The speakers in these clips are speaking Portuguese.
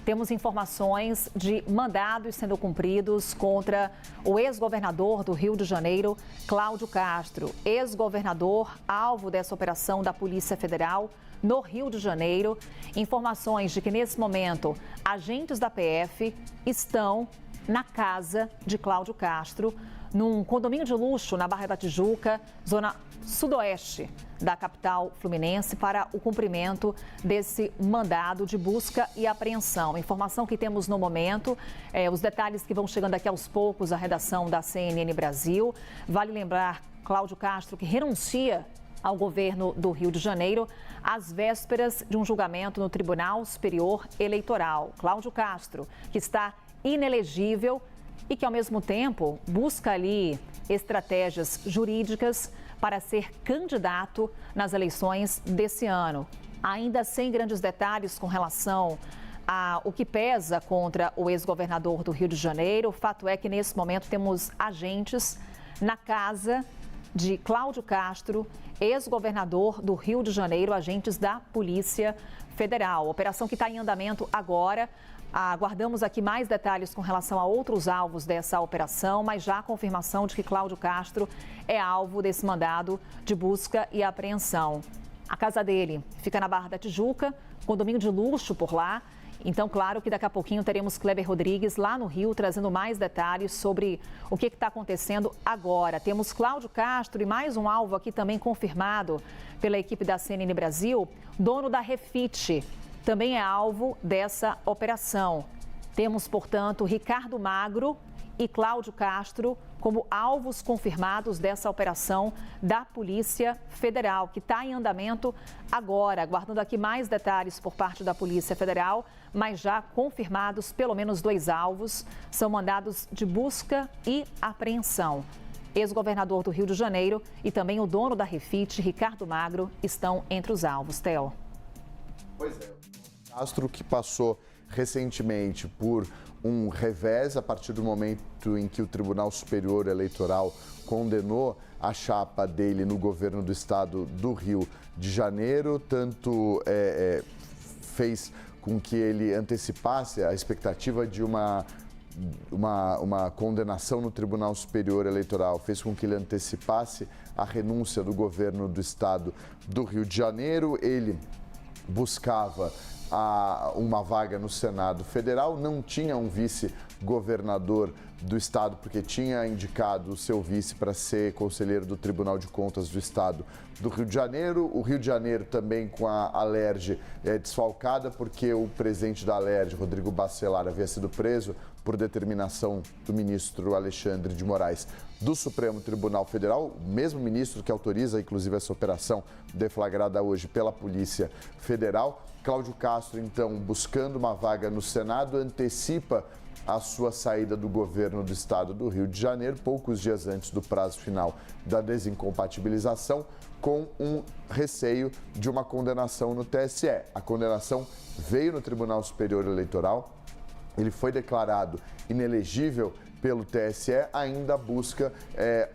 temos informações de mandados sendo cumpridos contra o ex-governador do Rio de Janeiro, Cláudio Castro, ex-governador alvo dessa operação da Polícia Federal no Rio de Janeiro. Informações de que, nesse momento, agentes da PF estão na casa de Cláudio Castro, num condomínio de luxo na Barra da Tijuca, zona sudoeste da capital fluminense, para o cumprimento desse mandado de busca e apreensão. Informação que temos no momento, os detalhes que vão chegando aqui aos poucos à redação da CNN Brasil. Vale lembrar, Cláudio Castro, que renuncia ao governo do Rio de Janeiro às vésperas de um julgamento no Tribunal Superior Eleitoral. Cláudio Castro, que está inelegível e que, ao mesmo tempo, busca ali estratégias jurídicas para ser candidato nas eleições desse ano. Ainda sem grandes detalhes com relação ao que pesa contra o ex-governador do Rio de Janeiro, o fato é que, nesse momento, temos agentes na casa de Cláudio Castro, ex-governador do Rio de Janeiro, agentes da Polícia Federal. Operação que está em andamento agora. Aguardamos aqui mais detalhes com relação a outros alvos dessa operação, mas já a confirmação de que Cláudio Castro é alvo desse mandado de busca e apreensão. A casa dele fica na Barra da Tijuca, condomínio de luxo por lá. Então, claro que daqui a pouquinho teremos Kleber Rodrigues lá no Rio, trazendo mais detalhes sobre o que está acontecendo agora. Temos Cláudio Castro e mais um alvo aqui também confirmado pela equipe da CNN Brasil, dono da Refit. Também é alvo dessa operação. Temos, portanto, Ricardo Magro e Cláudio Castro como alvos confirmados dessa operação da Polícia Federal, que está em andamento agora, aguardando aqui mais detalhes por parte da Polícia Federal, mas já confirmados pelo menos 2 alvos, são mandados de busca e apreensão. Ex-governador do Rio de Janeiro e também o dono da Refit, Ricardo Magro, estão entre os alvos. Theo. Pois é. Castro, que passou recentemente por um revés a partir do momento em que o Tribunal Superior Eleitoral condenou a chapa dele no governo do estado do Rio de Janeiro, tanto fez com que ele antecipasse a expectativa de uma condenação no Tribunal Superior Eleitoral, fez com que ele antecipasse a renúncia do governo do estado do Rio de Janeiro. Ele buscava uma vaga no Senado Federal, não tinha um vice-governador do estado, porque tinha indicado o seu vice para ser conselheiro do Tribunal de Contas do estado do Rio de Janeiro. O Rio de Janeiro também com a Alerj desfalcada, porque o presidente da Alerj, Rodrigo Bacelar, havia sido preso por determinação do ministro Alexandre de Moraes do Supremo Tribunal Federal, o mesmo ministro que autoriza, inclusive, essa operação deflagrada hoje pela Polícia Federal. Cláudio Castro, então, buscando uma vaga no Senado, antecipa a sua saída do governo do estado do Rio de Janeiro, poucos dias antes do prazo final da desincompatibilização, com um receio de uma condenação no TSE. A condenação veio no Tribunal Superior Eleitoral, ele foi declarado inelegível pelo TSE, ainda busca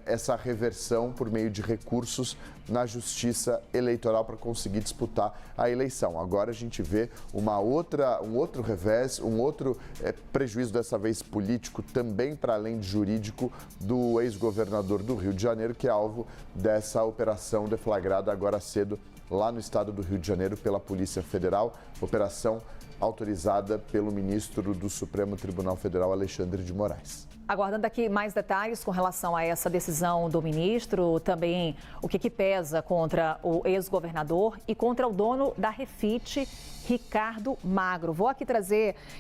essa reversão por meio de recursos na Justiça Eleitoral para conseguir disputar a eleição. Agora a gente vê um outro revés, um outro prejuízo, dessa vez político, também para além de jurídico, do ex-governador do Rio de Janeiro, que é alvo dessa operação deflagrada agora cedo lá no estado do Rio de Janeiro pela Polícia Federal, operação autorizada pelo ministro do Supremo Tribunal Federal, Alexandre de Moraes. Aguardando aqui mais detalhes com relação a essa decisão do ministro, também o que pesa contra o ex-governador e contra o dono da Refit, Ricardo Magro. Vou aqui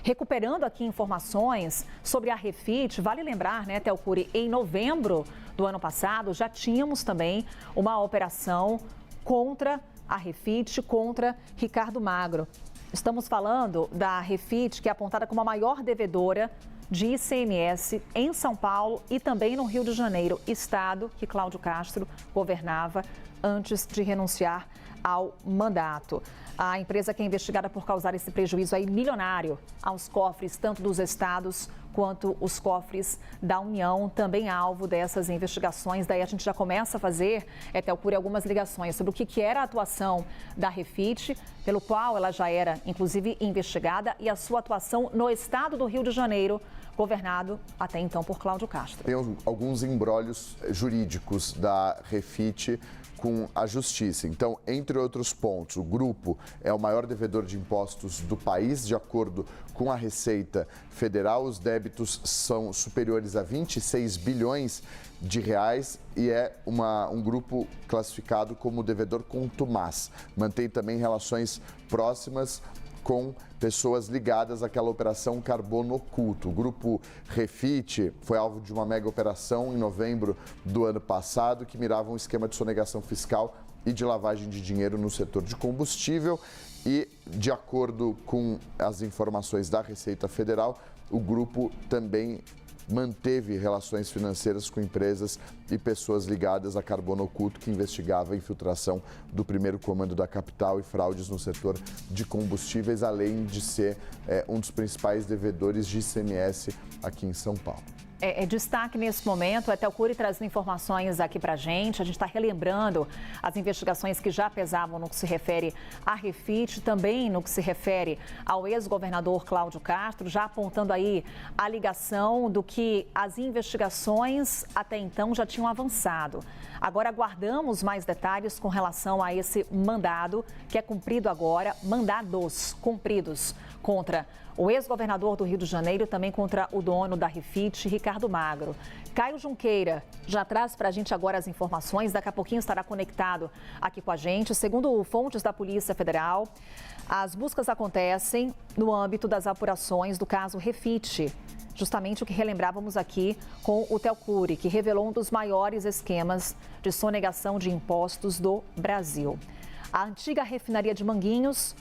recuperando aqui informações sobre a Refit. Vale lembrar, né, Telcuri, em novembro do ano passado já tínhamos também uma operação contra a Refit, contra Ricardo Magro. Estamos falando da Refit, que é apontada como a maior devedora de ICMS em São Paulo e também no Rio de Janeiro, estado que Cláudio Castro governava antes de renunciar ao mandato. A empresa que é investigada por causar esse prejuízo aí milionário aos cofres, tanto dos estados quanto os cofres da União, também alvo dessas investigações. Daí a gente já começa a fazer, Telcuri, algumas ligações sobre o que era a atuação da Refit, pelo qual ela já era, inclusive, investigada, e a sua atuação no estado do Rio de Janeiro, governado até então por Cláudio Castro. Tem alguns embrólios jurídicos da Refit com a Justiça. Então, entre outros pontos, o grupo é o maior devedor de impostos do país. De acordo com a Receita Federal, os débitos são superiores a 26 bilhões de reais e é um grupo classificado como devedor contumaz. Mantém também relações próximas com pessoas ligadas àquela operação Carbono Oculto. O grupo Refit foi alvo de uma mega operação em novembro do ano passado que mirava um esquema de sonegação fiscal e de lavagem de dinheiro no setor de combustível e, de acordo com as informações da Receita Federal, o grupo também manteve relações financeiras com empresas e pessoas ligadas a Carbono Oculto, que investigava a infiltração do primeiro comando da capital e fraudes no setor de combustíveis, além de ser um dos principais devedores de ICMS aqui em São Paulo. Destaque nesse momento, a Telcuri trazendo informações aqui para a gente está relembrando as investigações que já pesavam no que se refere à Refit, também no que se refere ao ex-governador Cláudio Castro, já apontando aí a ligação do que as investigações até então já tinham avançado. Agora aguardamos mais detalhes com relação a esse mandado que é cumprido agora, mandados cumpridos contra o ex-governador do Rio de Janeiro e também contra o dono da Refit, Ricardo Magro. Caio Junqueira já traz para a gente agora as informações, daqui a pouquinho estará conectado aqui com a gente. Segundo fontes da Polícia Federal, as buscas acontecem no âmbito das apurações do caso Refit, justamente o que relembrávamos aqui com o Telcuri, que revelou um dos maiores esquemas de sonegação de impostos do Brasil. A antiga refinaria de Manguinhos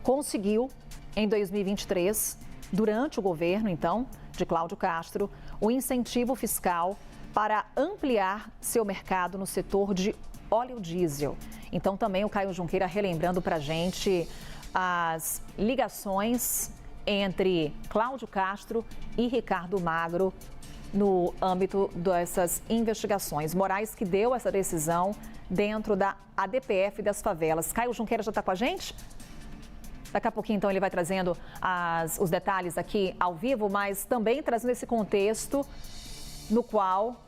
conseguiu, em 2023, durante o governo, então, de Cláudio Castro, o incentivo fiscal para ampliar seu mercado no setor de óleo diesel. Então, também o Caio Junqueira relembrando para a gente as ligações entre Cláudio Castro e Ricardo Magro no âmbito dessas investigações. Moraes que deu essa decisão dentro da ADPF das favelas. Caio Junqueira já está com a gente? Daqui a pouquinho, então, ele vai trazendo os detalhes aqui ao vivo, mas também trazendo esse contexto no qual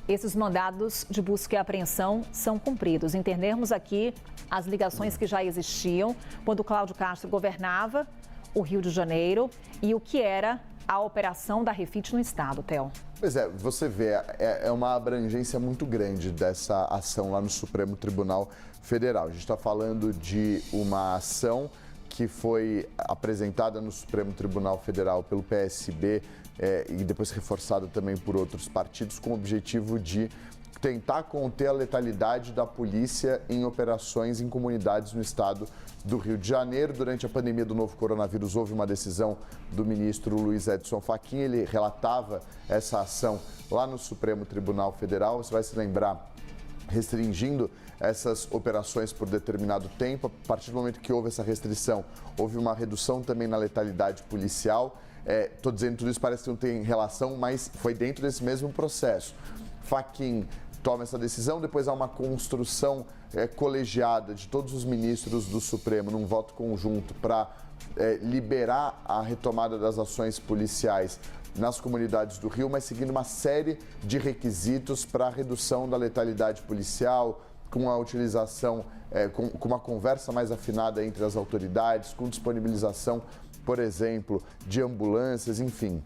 esses mandados de busca e apreensão são cumpridos. Entendermos aqui as ligações que já existiam quando Cláudio Castro governava o Rio de Janeiro e o que era a operação da Refit no estado, Theo. Pois é, você vê, é uma abrangência muito grande dessa ação lá no Supremo Tribunal Federal. A gente está falando de uma ação que foi apresentada no Supremo Tribunal Federal pelo PSB e depois reforçada também por outros partidos, com o objetivo de tentar conter a letalidade da polícia em operações em comunidades no estado do Rio de Janeiro. Durante a pandemia do novo coronavírus, houve uma decisão do ministro Luiz Edson Fachin, ele relatava essa ação lá no Supremo Tribunal Federal. Você vai se lembrar, restringindo essas operações por determinado tempo. A partir do momento que houve essa restrição, houve uma redução também na letalidade policial. Estou dizendo tudo isso, parece que não tem relação, mas foi dentro desse mesmo processo. Fachin toma essa decisão, depois há uma construção colegiada de todos os ministros do Supremo num voto conjunto para liberar a retomada das ações policiais nas comunidades do Rio, mas seguindo uma série de requisitos para a redução da letalidade policial, com a utilização, com uma conversa mais afinada entre as autoridades, com disponibilização, por exemplo, de ambulâncias, enfim.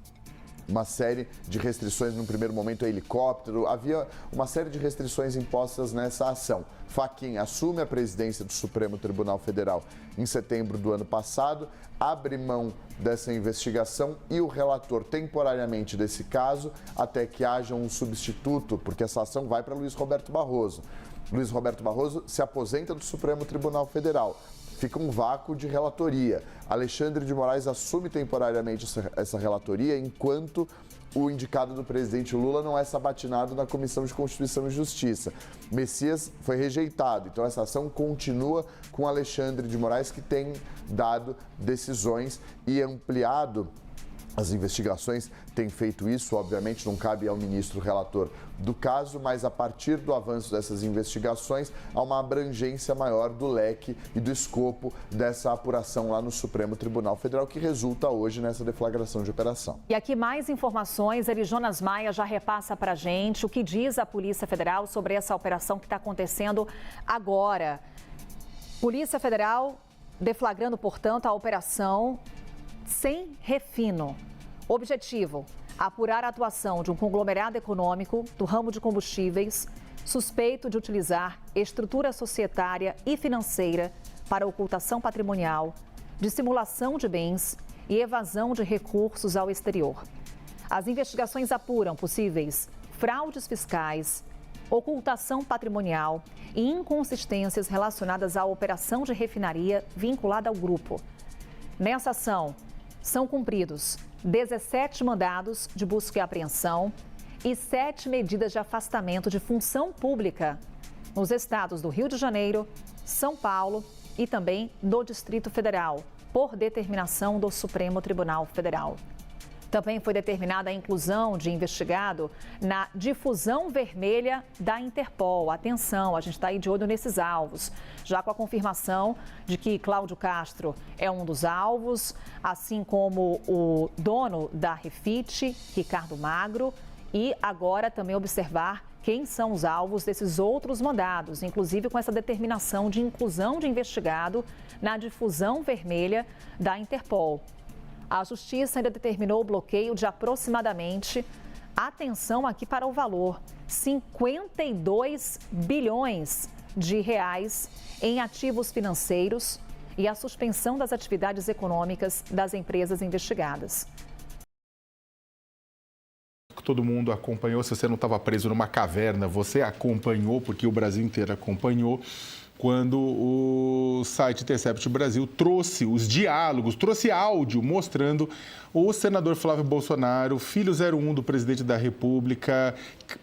Uma série de restrições, no primeiro momento, a helicóptero. Havia uma série de restrições impostas nessa ação. Fachin assume a presidência do Supremo Tribunal Federal em setembro do ano passado, abre mão dessa investigação e o relator temporariamente desse caso, até que haja um substituto, porque essa ação vai para Luiz Roberto Barroso. Luiz Roberto Barroso se aposenta do Supremo Tribunal Federal. fica um vácuo de relatoria. Alexandre de Moraes assume temporariamente essa relatoria, enquanto o indicado do presidente Lula não é sabatinado na Comissão de Constituição e Justiça. Messias foi rejeitado, então essa ação continua com Alexandre de Moraes, que tem dado decisões e ampliado as investigações, tem feito isso. Obviamente não cabe ao ministro relator do caso, mas a partir do avanço dessas investigações, há uma abrangência maior do leque e do escopo dessa apuração lá no Supremo Tribunal Federal, que resulta hoje nessa deflagração de operação. E aqui mais informações, Jonas Maia já repassa para a gente o que diz a Polícia Federal sobre essa operação que está acontecendo agora. Polícia Federal deflagrando, portanto, a operação Sem Refino. Objetivo: apurar a atuação de um conglomerado econômico do ramo de combustíveis suspeito de utilizar estrutura societária e financeira para ocultação patrimonial, dissimulação de bens e evasão de recursos ao exterior. As investigações apuram possíveis fraudes fiscais, ocultação patrimonial e inconsistências relacionadas à operação de refinaria vinculada ao grupo. Nessa ação, são cumpridos 17 mandados de busca e apreensão e 7 medidas de afastamento de função pública nos estados do Rio de Janeiro, São Paulo e também do Distrito Federal, por determinação do Supremo Tribunal Federal. Também foi determinada a inclusão de investigado na difusão vermelha da Interpol. Atenção, a gente está aí de olho nesses alvos, já com a confirmação de que Cláudio Castro é um dos alvos, assim como o dono da Refit, Ricardo Magro, e agora também observar quem são os alvos desses outros mandados, inclusive com essa determinação de inclusão de investigado na difusão vermelha da Interpol. A Justiça ainda determinou o bloqueio de aproximadamente, atenção aqui para o valor, 52 bilhões de reais em ativos financeiros e a suspensão das atividades econômicas das empresas investigadas. Todo mundo acompanhou, se você não estava preso numa caverna, você acompanhou, porque o Brasil inteiro acompanhou, quando o site Intercept Brasil trouxe os diálogos, trouxe áudio mostrando o senador Flávio Bolsonaro, filho 01 do presidente da República,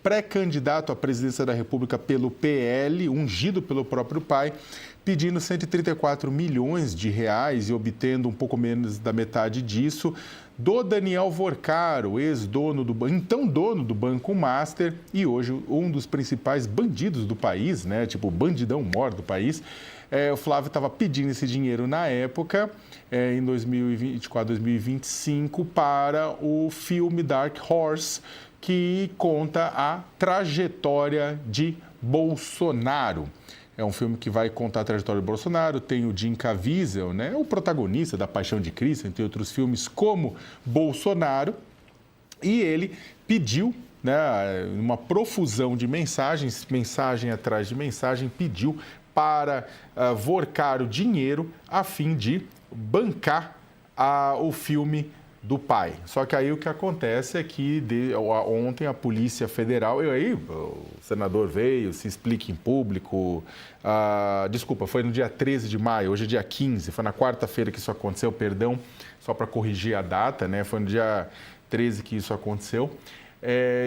pré-candidato à presidência da República pelo PL, ungido pelo próprio pai, pedindo 134 milhões de reais e obtendo um pouco menos da metade disso, do Daniel Vorcaro, ex-dono do então dono do Banco Master e hoje um dos principais bandidos do país, né? Tipo, o bandidão mor do país. O Flávio estava pedindo esse dinheiro na época, em 2024, 2025, para o filme Dark Horse, que conta a trajetória de Bolsonaro. É um filme que vai contar a trajetória do Bolsonaro, tem o Jim Caviezel, né, o protagonista da Paixão de Cristo, entre outros filmes, como Bolsonaro, e ele pediu, né, uma profusão de mensagens, mensagem atrás de mensagem, pediu para Vorcaro dinheiro a fim de bancar o filme do pai. Só que aí o que acontece é que ontem a Polícia Federal, o senador veio, se explica em público, desculpa, foi no dia 13 de maio, hoje é dia 15, foi na quarta-feira que isso aconteceu, perdão, só para corrigir a data, né? Foi no dia 13 que isso aconteceu.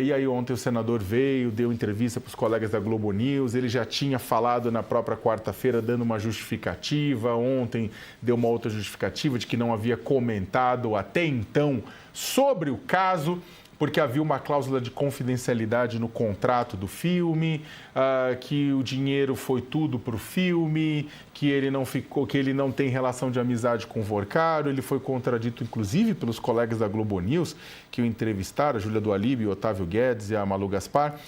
E aí ontem o senador veio, deu entrevista para os colegas da Globo News, ele já tinha falado na própria quarta-feira dando uma justificativa, ontem deu uma outra justificativa de que não havia comentado até então sobre o caso, porque havia uma cláusula de confidencialidade no contrato do filme, que o dinheiro foi tudo para o filme, que ele não tem relação de amizade com o Vorcaro. Ele foi contradito, inclusive, pelos colegas da Globo News, que o entrevistaram, a Júlia do Alibe, o Otávio Guedes e a Malu Gaspar,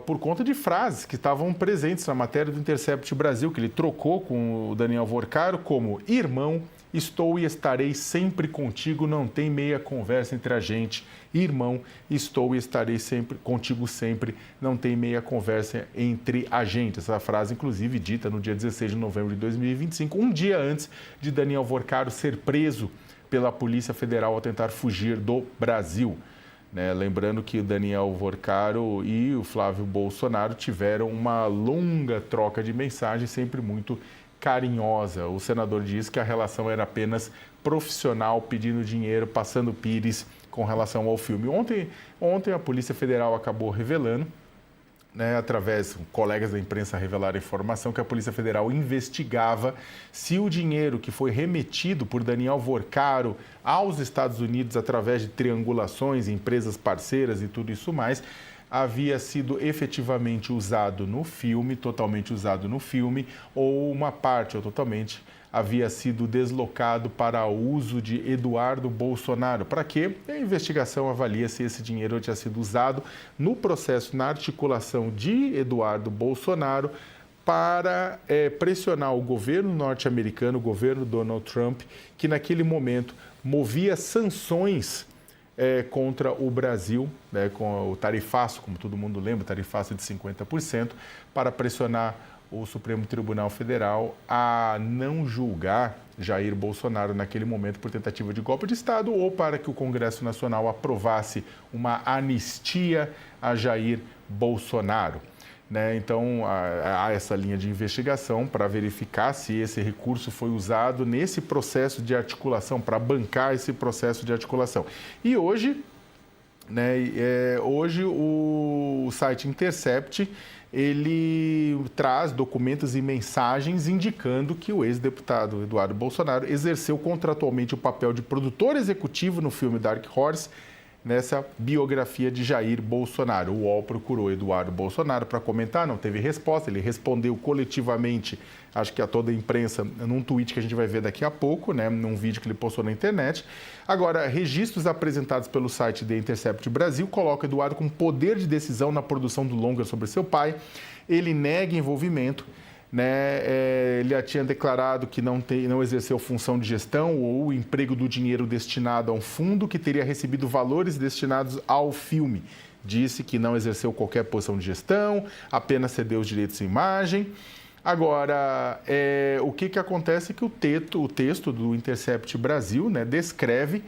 por conta de frases que estavam presentes na matéria do Intercept Brasil, que ele trocou com o Daniel Vorcaro como: irmão, estou e estarei sempre contigo, não tem meia conversa entre a gente. Irmão, estou e estarei sempre contigo sempre, não tem meia conversa entre a gente. Essa frase, inclusive, dita no dia 16 de novembro de 2025, um dia antes de Daniel Vorcaro ser preso pela Polícia Federal ao tentar fugir do Brasil. Né? Lembrando que o Daniel Vorcaro e o Flávio Bolsonaro tiveram uma longa troca de mensagens, sempre muito carinhosa. O senador diz que a relação era apenas profissional, pedindo dinheiro, passando pires com relação ao filme. Ontem a Polícia Federal acabou revelando, através de colegas da imprensa revelaram a informação que a Polícia Federal investigava se o dinheiro que foi remetido por Daniel Vorcaro aos Estados Unidos através de triangulações, empresas parceiras e tudo isso mais, havia sido efetivamente usado no filme, totalmente usado no filme, ou uma parte ou totalmente havia sido deslocado para o uso de Eduardo Bolsonaro. Para quê? A investigação avalia se esse dinheiro tinha sido usado no processo, na articulação de Eduardo Bolsonaro para pressionar o governo norte-americano, o governo Donald Trump, que naquele momento movia sanções contra o Brasil, com o tarifaço, como todo mundo lembra, o tarifaço de 50%, para pressionar o Supremo Tribunal Federal a não julgar Jair Bolsonaro naquele momento por tentativa de golpe de Estado ou para que o Congresso Nacional aprovasse uma anistia a Jair Bolsonaro. Então, há essa linha de investigação para verificar se esse recurso foi usado nesse processo de articulação, para bancar esse processo de articulação. E hoje, hoje o site Intercept, ele traz documentos e mensagens indicando que o ex-deputado Eduardo Bolsonaro exerceu contratualmente o papel de produtor executivo no filme Dark Horse, nessa biografia de Jair Bolsonaro. O UOL procurou Eduardo Bolsonaro para comentar, não teve resposta, ele respondeu coletivamente, acho que a toda a imprensa, num tweet que a gente vai ver daqui a pouco, num vídeo que ele postou na internet. Agora, registros apresentados pelo site The Intercept Brasil colocam Eduardo com poder de decisão na produção do longa sobre seu pai. Ele nega envolvimento. Ele já tinha declarado que não exerceu função de gestão ou o emprego do dinheiro destinado a um fundo que teria recebido valores destinados ao filme. Disse que não exerceu qualquer posição de gestão, apenas cedeu os direitos de imagem. Agora, o que acontece é que o texto do Intercept Brasil descreve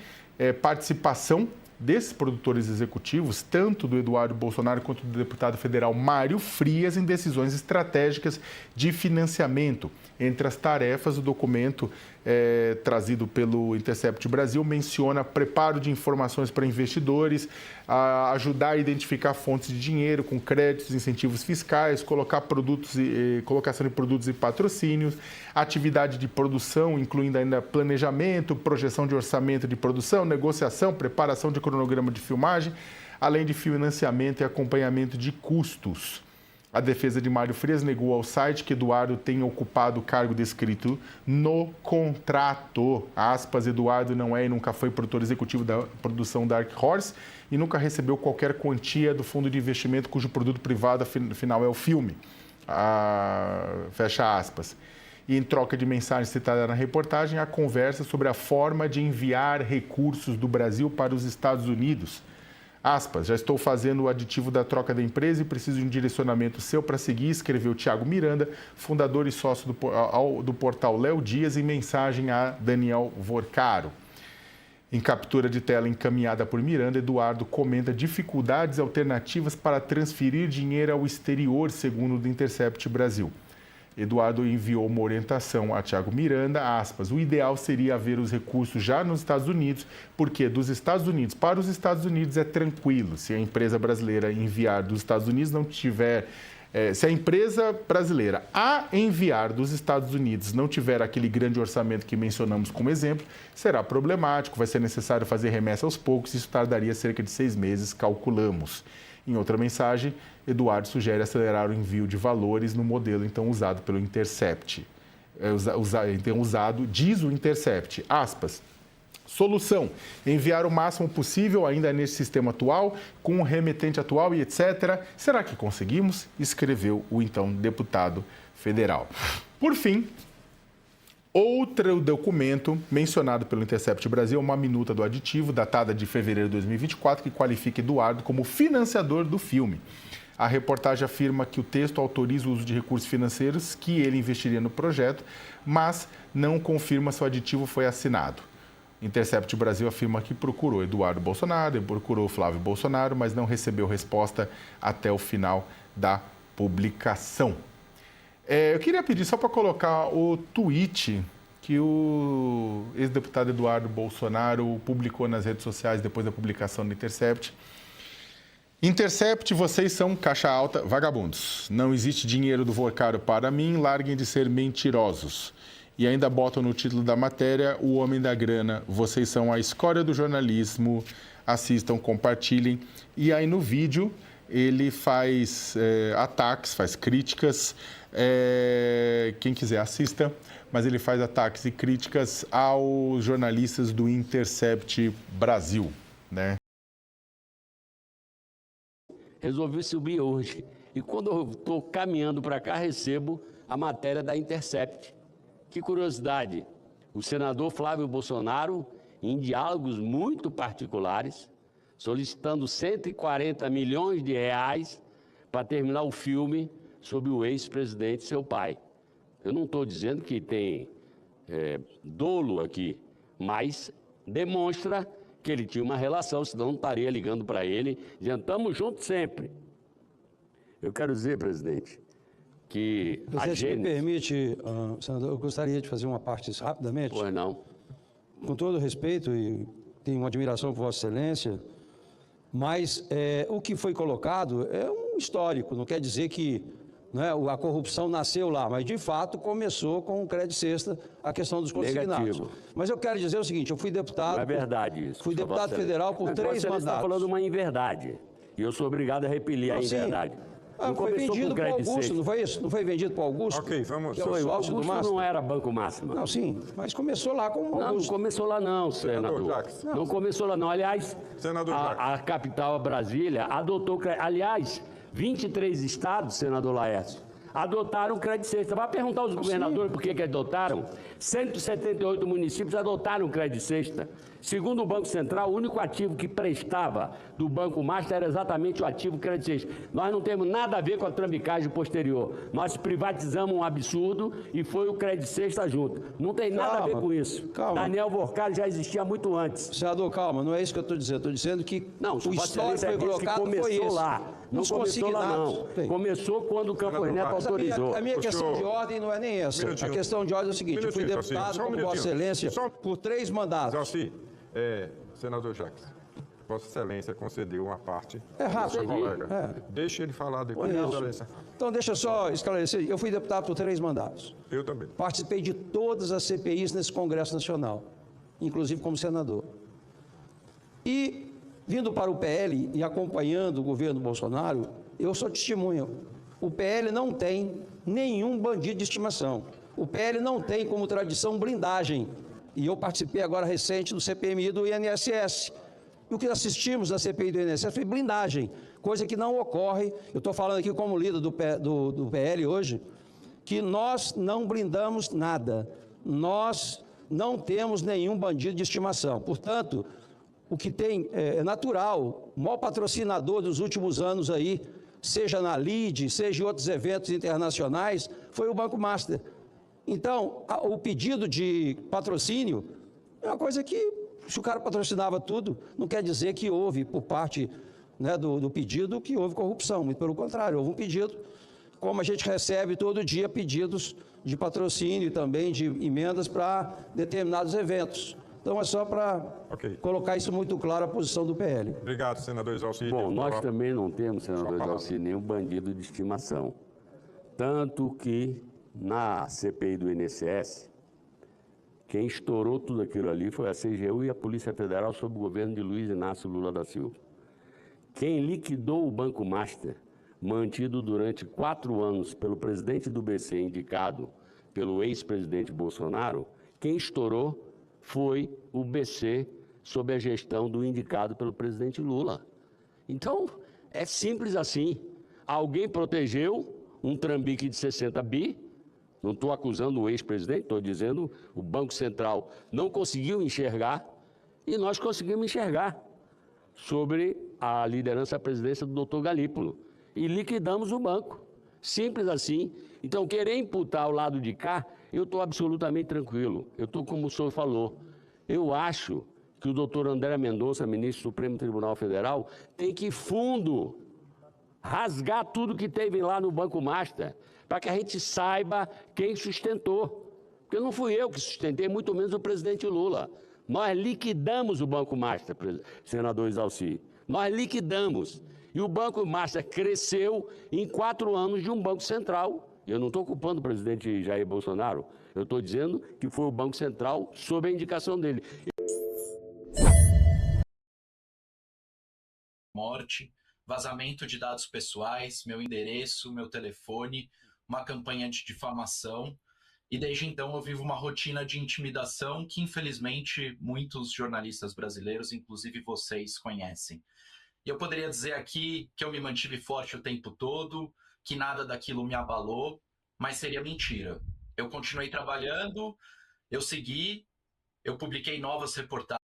participação desses produtores executivos, tanto do Eduardo Bolsonaro quanto do deputado federal Mário Frias, em decisões estratégicas de financiamento. Entre as tarefas, o documento trazido pelo Intercept Brasil menciona preparo de informações para investidores, ajudar a identificar fontes de dinheiro com créditos, incentivos fiscais, colocação de produtos e patrocínios, atividade de produção, incluindo ainda planejamento, projeção de orçamento de produção, negociação, preparação de cronograma de filmagem, além de financiamento e acompanhamento de custos. A defesa de Mário Frias negou ao site que Eduardo tenha ocupado o cargo descrito no contrato. Aspas, Eduardo não é e nunca foi produtor executivo da produção Dark Horse e nunca recebeu qualquer quantia do fundo de investimento cujo produto privado final é o filme. Fecha aspas. E em troca de mensagem citada na reportagem, a conversa sobre a forma de enviar recursos do Brasil para os Estados Unidos. Aspas, já estou fazendo o aditivo da troca da empresa e preciso de um direcionamento seu para seguir, escreveu Thiago Miranda, fundador e sócio do portal Léo Dias, em mensagem a Daniel Vorcaro. Em captura de tela encaminhada por Miranda, Eduardo comenta dificuldades alternativas para transferir dinheiro ao exterior, segundo o Intercept Brasil. Eduardo enviou uma orientação a Thiago Miranda, aspas, o ideal seria haver os recursos já nos Estados Unidos, porque dos Estados Unidos para os Estados Unidos é tranquilo. Se a empresa brasileira enviar dos Estados Unidos não tiver... se a empresa brasileira a enviar dos Estados Unidos não tiver aquele grande orçamento que mencionamos como exemplo, será problemático, vai ser necessário fazer remessa aos poucos, isso tardaria cerca de 6 meses, calculamos. Em outra mensagem, Eduardo sugere acelerar o envio de valores no modelo então usado pelo Intercept. Diz o Intercept, aspas, solução, enviar o máximo possível ainda nesse sistema atual, com o remetente atual e etc. Será que conseguimos? Escreveu o então deputado federal. Por fim, outro documento mencionado pelo Intercept Brasil é uma minuta do aditivo, datada de fevereiro de 2024, que qualifica Eduardo como financiador do filme. A reportagem afirma que o texto autoriza o uso de recursos financeiros que ele investiria no projeto, mas não confirma se o aditivo foi assinado. Intercept Brasil afirma que procurou Eduardo Bolsonaro, procurou Flávio Bolsonaro, mas não recebeu resposta até o final da publicação. Eu queria pedir só para colocar o tweet que o ex-deputado Eduardo Bolsonaro publicou nas redes sociais depois da publicação do Intercept. Intercept, vocês são caixa alta, vagabundos. Não existe dinheiro do Vocário para mim, larguem de ser mentirosos. E ainda botam no título da matéria o homem da grana. Vocês são a escória do jornalismo. Assistam, compartilhem. E aí no vídeo ele faz ataques, faz críticas. Quem quiser assista, mas ele faz ataques e críticas aos jornalistas do Intercept Brasil, né? Resolvi subir hoje. E quando eu estou caminhando para cá, recebo a matéria da Intercept. Que curiosidade, o senador Flávio Bolsonaro, em diálogos muito particulares, solicitando 140 milhões de reais para terminar o filme sobre o ex-presidente, seu pai. Eu não estou dizendo que tem dolo aqui, mas demonstra que ele tinha uma relação, senão não estaria ligando para ele, dizendo, estamos juntos sempre. Eu quero dizer, presidente, que a gente... Gênesis... me permite, senador, eu gostaria de fazer uma parte rapidamente. Pois não. Com todo respeito, e tenho uma admiração por Vossa Excelência, mas o que foi colocado é um histórico, não quer dizer que a corrupção nasceu lá, mas de fato começou com o crédito cesta, a questão dos consignados. Negativo. Mas eu quero dizer o seguinte, eu fui deputado... Não é verdade isso. Fui deputado federal por 3 mandatos. Você está falando uma inverdade, e eu sou obrigado a repelir a inverdade. Foi vendido para o Augusto, não foi isso? Não foi vendido para o Augusto? Ok, vamos... O Augusto não era Banco Máximo. Não, sim, mas começou lá com o Augusto. Não começou lá não, senador. Não começou lá não. Aliás, a capital, Brasília, adotou... Aliás, 23 estados, senador Laércio, adotaram o crédito cesta. Vai perguntar aos governadores por que adotaram. 178 municípios adotaram o crédito cesta. Segundo o Banco Central, o único ativo que prestava do Banco Master era exatamente o ativo crédito cesta. Nós não temos nada a ver com a trambicagem posterior. Nós privatizamos um absurdo e foi o crédito cesta junto. Não tem nada a ver com isso. Calma. Daniel Vocário já existia muito antes. Senador, calma, não é isso que eu estou dizendo. Estou dizendo que o histórico foi colocado foi esse. Lá. Não começou lá, não. Sim. Começou quando o Campos Neto autorizou. A minha questão de ordem não é nem essa. A questão de ordem é o seguinte, eu fui deputado como Vossa Excelência por 3 mandatos. Senador Jacques, Vossa Excelência concedeu uma parte rápido. ao seu colega. Deixa ele falar depois. Então, deixa eu só esclarecer. Eu fui deputado por 3 mandatos. Eu também. Participei de todas as CPIs nesse Congresso Nacional, inclusive como senador. E, vindo para o PL e acompanhando o governo Bolsonaro, eu sou testemunha. O PL não tem nenhum bandido de estimação. O PL não tem como tradição blindagem. E eu participei agora recente do CPMI do INSS. E o que assistimos na CPI do INSS foi blindagem, coisa que não ocorre. Eu estou falando aqui como líder do PL hoje, que nós não blindamos nada. Nós não temos nenhum bandido de estimação. Portanto, o que tem é natural, o maior patrocinador dos últimos anos aí, seja na LIDE, seja em outros eventos internacionais, foi o Banco Master. Então, o pedido de patrocínio é uma coisa que, se o cara patrocinava tudo, não quer dizer que houve, por parte do pedido, que houve corrupção. Muito pelo contrário, houve um pedido, como a gente recebe todo dia pedidos de patrocínio e também de emendas para determinados eventos. Então, é só para colocar isso muito claro, a posição do PL. Obrigado, senador Exalci. Bom, nós também não temos, senador Exalci, nenhum bandido de estimação. Tanto que, na CPI do INSS, quem estourou tudo aquilo ali foi a CGU e a Polícia Federal sob o governo de Luiz Inácio Lula da Silva. Quem liquidou o Banco Master, mantido durante 4 anos pelo presidente do BC, indicado pelo ex-presidente Bolsonaro, quem estourou foi o BC sob a gestão do indicado pelo presidente Lula. Então, é simples assim. Alguém protegeu um trambique de 60 bi, não estou acusando o ex-presidente, estou dizendo o Banco Central não conseguiu enxergar e nós conseguimos enxergar sobre a liderança da presidência do doutor Galípolo e liquidamos o banco. Simples assim. Então, querer imputar ao lado de cá, eu estou absolutamente tranquilo. Eu estou como o senhor falou. Eu acho que o doutor André Mendonça, ministro do Supremo Tribunal Federal, tem que ir fundo, rasgar tudo que teve lá no Banco Master, para que a gente saiba quem sustentou. Porque não fui eu que sustentei, muito menos o presidente Lula. Nós liquidamos o Banco Master, senador Isalci. Nós liquidamos. E o Banco Master cresceu em 4 anos de um Banco Central. Eu não estou culpando o presidente Jair Bolsonaro. Eu estou dizendo que foi o Banco Central sob a indicação dele. Morte, vazamento de dados pessoais, meu endereço, meu telefone, uma campanha de difamação. E desde então eu vivo uma rotina de intimidação que, infelizmente, muitos jornalistas brasileiros, inclusive vocês, conhecem. E eu poderia dizer aqui que eu me mantive forte o tempo todo, que nada daquilo me abalou, mas seria mentira. Eu continuei trabalhando, eu segui, eu publiquei novas reportagens.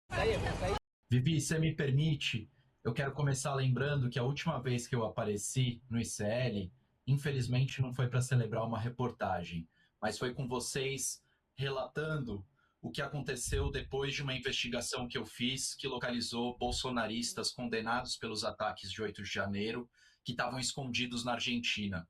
Vivi, você me permite? Eu quero começar lembrando que a última vez que eu apareci no ICL, infelizmente não foi para celebrar uma reportagem, mas foi com vocês relatando o que aconteceu depois de uma investigação que eu fiz que localizou bolsonaristas condenados pelos ataques de 8 de janeiro que estavam escondidos na Argentina.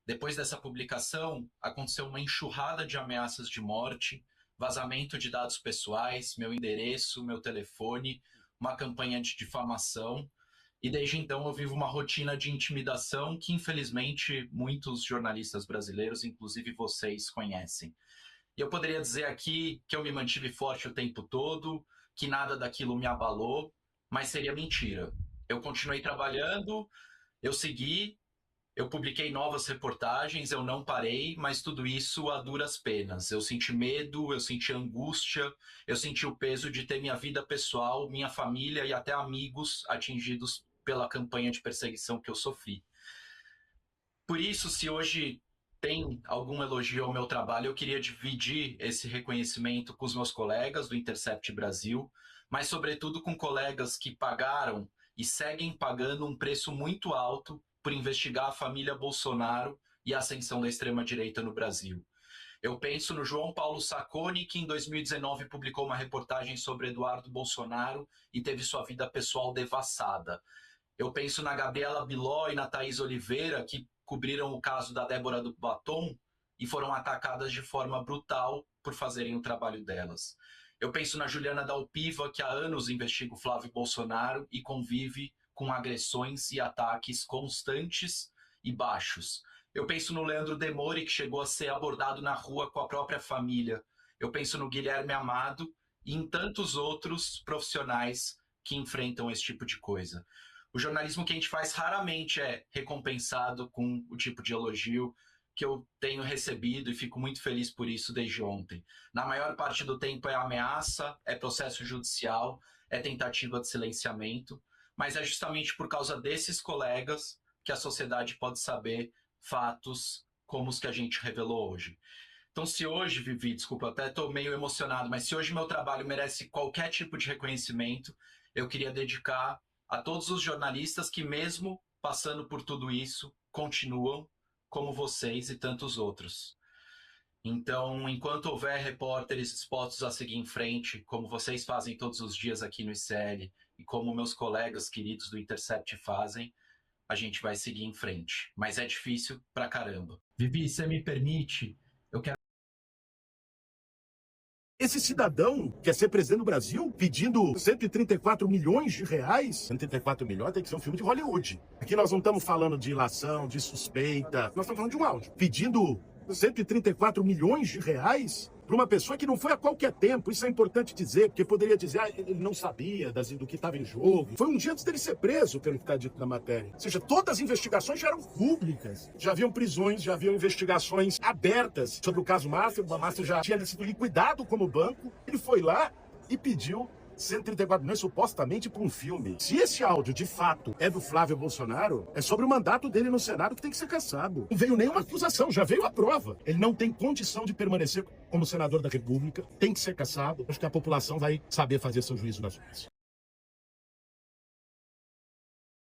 Depois dessa publicação, aconteceu uma enxurrada de ameaças de morte, vazamento de dados pessoais, meu endereço, meu telefone, uma campanha de difamação. E desde então eu vivo uma rotina de intimidação que, infelizmente, muitos jornalistas brasileiros, inclusive vocês, conhecem. E eu poderia dizer aqui que eu me mantive forte o tempo todo, que nada daquilo me abalou, mas seria mentira. Eu continuei trabalhando, eu segui, eu publiquei novas reportagens, eu não parei, mas tudo isso a duras penas. Eu senti medo, eu senti angústia, eu senti o peso de ter minha vida pessoal, minha família e até amigos atingidos pela campanha de perseguição que eu sofri. Por isso, se hoje tem algum elogio ao meu trabalho, eu queria dividir esse reconhecimento com os meus colegas do Intercept Brasil, mas sobretudo com colegas que pagaram e seguem pagando um preço muito alto por investigar a família Bolsonaro e a ascensão da extrema-direita no Brasil. Eu penso no João Paulo Sacconi, que em 2019 publicou uma reportagem sobre Eduardo Bolsonaro e teve sua vida pessoal devassada. Eu penso na Gabriela Biló e na Thaís Oliveira, que cobriram o caso da Débora do Batom e foram atacadas de forma brutal por fazerem o trabalho delas. Eu penso na Juliana Dalpiva, que há anos investiga o Flávio Bolsonaro e convive com agressões e ataques constantes e baixos. Eu penso no Leandro Demore, que chegou a ser abordado na rua com a própria família. Eu penso no Guilherme Amado e em tantos outros profissionais que enfrentam esse tipo de coisa. O jornalismo que a gente faz raramente é recompensado com o tipo de elogio que eu tenho recebido e fico muito feliz por isso desde ontem. Na maior parte do tempo é ameaça, é processo judicial, é tentativa de silenciamento, mas é justamente por causa desses colegas que a sociedade pode saber fatos como os que a gente revelou hoje. Então, se hoje, Vivi, desculpa, até estou meio emocionado, mas se hoje meu trabalho merece qualquer tipo de reconhecimento, eu queria dedicar a todos os jornalistas que, mesmo passando por tudo isso, continuam como vocês e tantos outros. Então, enquanto houver repórteres dispostos a seguir em frente, como vocês fazem todos os dias aqui no ICL e como meus colegas queridos do Intercept fazem, a gente vai seguir em frente. Mas é difícil pra caramba. Vivi, você me permite? Eu quero... Esse cidadão quer ser presidente do Brasil pedindo 134 milhões de reais. 134 milhões tem que ser um filme de Hollywood. Aqui nós não estamos falando de ilação, de suspeita. Nós estamos falando de um áudio. Pedindo 134 milhões de reais para uma pessoa que não foi a qualquer tempo. Isso é importante dizer, porque poderia dizer ele não sabia do que estava em jogo. Foi um dia antes dele ser preso, pelo que está dito na matéria. Ou seja, todas as investigações já eram públicas. Já haviam prisões, já haviam investigações abertas sobre o caso Mafra. O Mafra já tinha sido liquidado como banco. Ele foi lá e pediu 134 milhões supostamente para um filme. Se esse áudio, de fato, é do Flávio Bolsonaro, é sobre o mandato dele no Senado que tem que ser cassado. Não veio nenhuma acusação, já veio a prova. Ele não tem condição de permanecer como senador da República, tem que ser cassado. Acho que a população vai saber fazer seu juízo nas ruas.